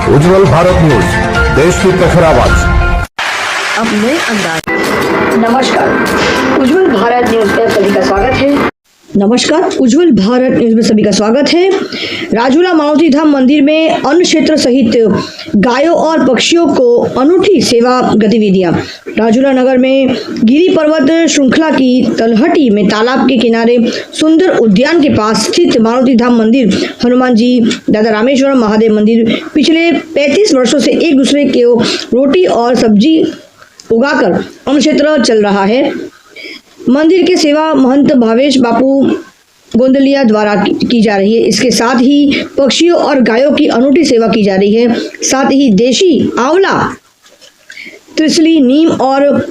उज्जवल Bharat news, देश की प्रखर आवाज। अब नए अंदाज। नमस्कार, उज्जवल भारत न्यूज में सभी का स्वागत है। उज्जवल भारत न्यूज में सभी का स्वागत है। राजूला मारुति धाम मंदिर में अन्न क्षेत्र सहित गायों और पक्षियों को अनूठी सेवा गतिविधियां। राजूला नगर में गिरी पर्वत श्रृंखला की तलहटी में तालाब के किनारे सुंदर उद्यान के पास स्थित मारुति धाम मंदिर, हनुमान जी, दादा रामेश्वर महादेव मंदिर पिछले 35 वर्षों से एक दूसरे के रोटी और सब्जी उगाकर अन्न क्षेत्र चल रहा है। मंदिर की सेवा महंत भावेश बापू गोंदलिया द्वारा की जा रही है। इसके साथ ही पक्षियों और गायों की अनूठी सेवा की जा रही है। साथ ही देशी आंवला, त्रिशली, नीम और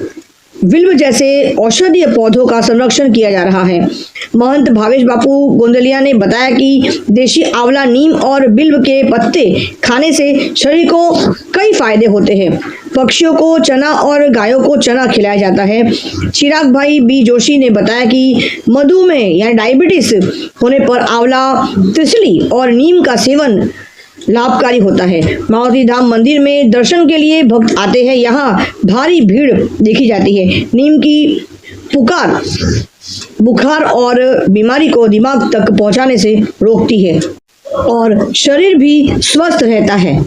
विल्व जैसे औषधीय पौधों का संरक्षण किया जा रहा है। महंत भावेश बापू गोंदलिया ने बताया कि देशी आंवला, नीम और बिल्व के पत्ते खाने से शरीर को कई फायदे होते हैं। पक्षियों को चना और गायों को चना खिलाया जाता है। चिराग भाई बी जोशी ने बताया कि मधुमेह या डायबिटीज होने पर आंवला, त्रिशली और नीम का सेवन लाभकारी होता है। मारुति धाम मंदिर में दर्शन के लिए भक्त आते हैं। यहाँ भारी भीड़ देखी जाती है। नीम की पुकार बुखार और बीमारी को दिमाग तक पहुंचाने से रोकती है और शरीर भी स्वस्थ रहता है।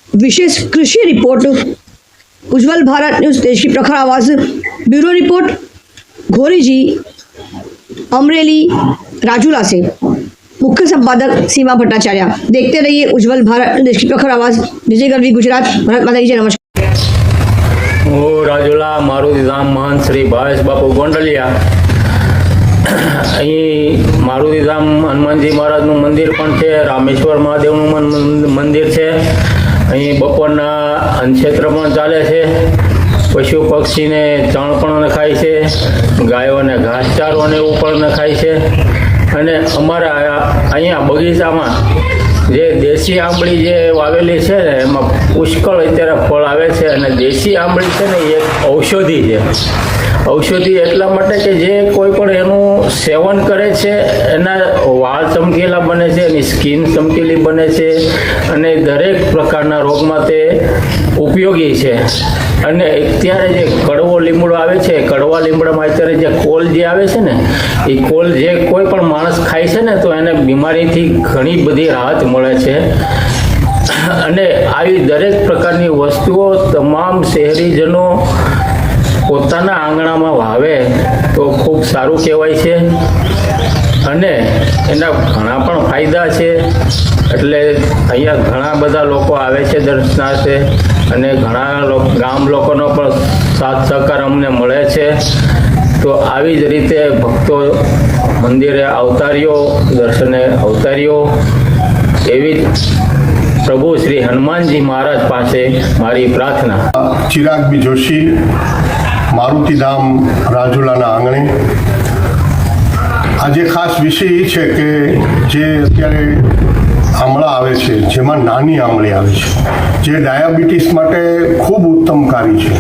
विशेष कृषि रिपोर्ट, उज्जवल भारत न्यूज, देश की प्रखर आवाज। ब्यूरो रिपोर्ट, घोरी जी, अमरेली, राजूला से। मुख्य संपादक सीमा भट्टाचार्य। देखते रहिए उज्जवल भारत, देश की प्रखर आवाज। विजय गढ़वी, गुजरात। भारत माता की जय। नमस्कार। હું રાજુલા મારુતિધામ મહંત શ્રી ભાવેશ બાપુ ગોંડલિયા અહીં મારુતિધામ હનુમાનજી મહારાજનું મંદિર પણ છે, રામેશ્વર મહાદેવનું મંદિર છે। અહીં બપોરના અન્નક્ષેત્ર પણ ચાલે છે। પશુ પક્ષીને ચણ પણ નખાય છે, ગાયોને ઘાસચારો ને એવું પણ નખાય છે। અને અમારા અહીંયા બગીચામાં જે દેશી આંબળી જે વાવેલી છે ને એમાં પુષ્કળ અત્યારે ફળ આવે છે। અને દેશી આંબળી છે ને એ ઔષધિ છે। ઔષધિ એટલા માટે કે જે કોઈ પણ એનું સેવન કરે છે એના વાળ ચમકેલા બને છે, એની સ્કિન ચમકેલી બને છે અને દરેક પ્રકારના રોગમાં તે ઉપયોગી છે। અને અત્યારે જે કડવો લીમડો આવે છે, કડવા લીમડામાં અત્યારે જે કોલ જે આવે છે ને એ કોલ જે કોઈ પણ માણસ ખાય છે ને તો એને બીમારીથી ઘણી બધી રાહત મળે છે। અને આવી દરેક પ્રકારની વસ્તુઓ તમામ શહેરીજનો પોતાના આંગણામાં વાવે તો ખૂબ સારું કહેવાય છે અને એના ઘણા પણ ફાયદા છે। એટલે અહીંયા ઘણા બધા લોકો આવે છે દર્શનાર્થે અને ઘણા ગામ લોકોનો પણ સાથ સહકાર અમને મળે છે। તો આવી જ રીતે ભક્તો મંદિરે અવતાર્યો, દર્શને અવતાર્યો। એવી પ્રભુ શ્રી હનુમાનજી महाराज પાસે મારી પ્રાર્થના। चिराग बी जोशी, मारुतिधाम राजूलाना आंगणे। આજે ખાસ વિષય એ છે કે જે અત્યારે આમળા આવે છે, જેમાં નાની આમળી આવે છે, જે ડાયાબિટીસ માટે ખૂબ ઉત્તમકારી છે।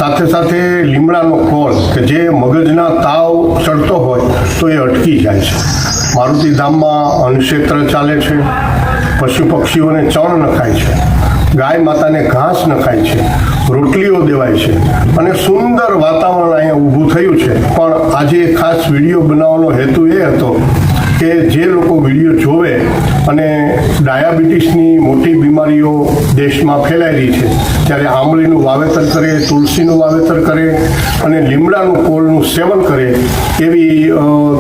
સાથે સાથે લીમડાનો કોલ કે જે મગજના તાવ ચડતો હોય તો એ અટકી જાય છે। મારુતિધામમાં અન્નક્ષેત્ર ચાલે છે, પશુ પક્ષીઓને ચણ નખાય છે, ગાય માતાને ઘાસ નખાય છે, રોટલીઓ દેવાય છે અને સુંદર વાતાવરણ અહીંયા ઊભું થયું છે। પણ આજે ખાસ વિડીયો બનાવવાનો હેતુ એ હતો કે જે લોકો વિડીયો જોવે અને ડાયાબિટીસની મોટી બીમારીઓ દેશમાં ફેલાઈ રહી છે ત્યારે આંબળીનું વાવેતર કરે, તુલસીનું વાવેતર કરે અને લીમડાનું કોળનું સેવન કરે એવી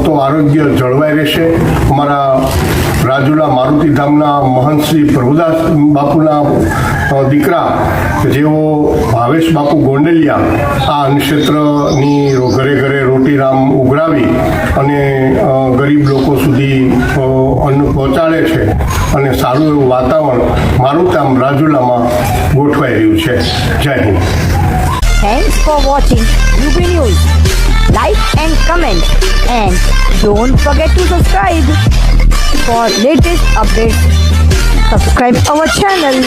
તો આરોગ્ય જળવાઈ રહેશે। અમારા રાજુલા મારુતિધામના મહંત શ્રી પ્રભુદાસ બાપુના દીકરા જેઓ ભાવેશ બાપુ ગોંડલિયા આ અન્નક્ષેત્રની ઘરે ઘરે રોટીરામ ઉઘરાવી અને ગરીબ લોકો સુધી અન્ન પહોંચાડે છે અને સારું એવું વાતાવરણ મારુતિધામ રાજુલામાં ગોઠવાઈ રહ્યું છે। જય Hind. Thanks for watching UB News. Like and comment and don't forget to subscribe for latest updates. Subscribe our channel.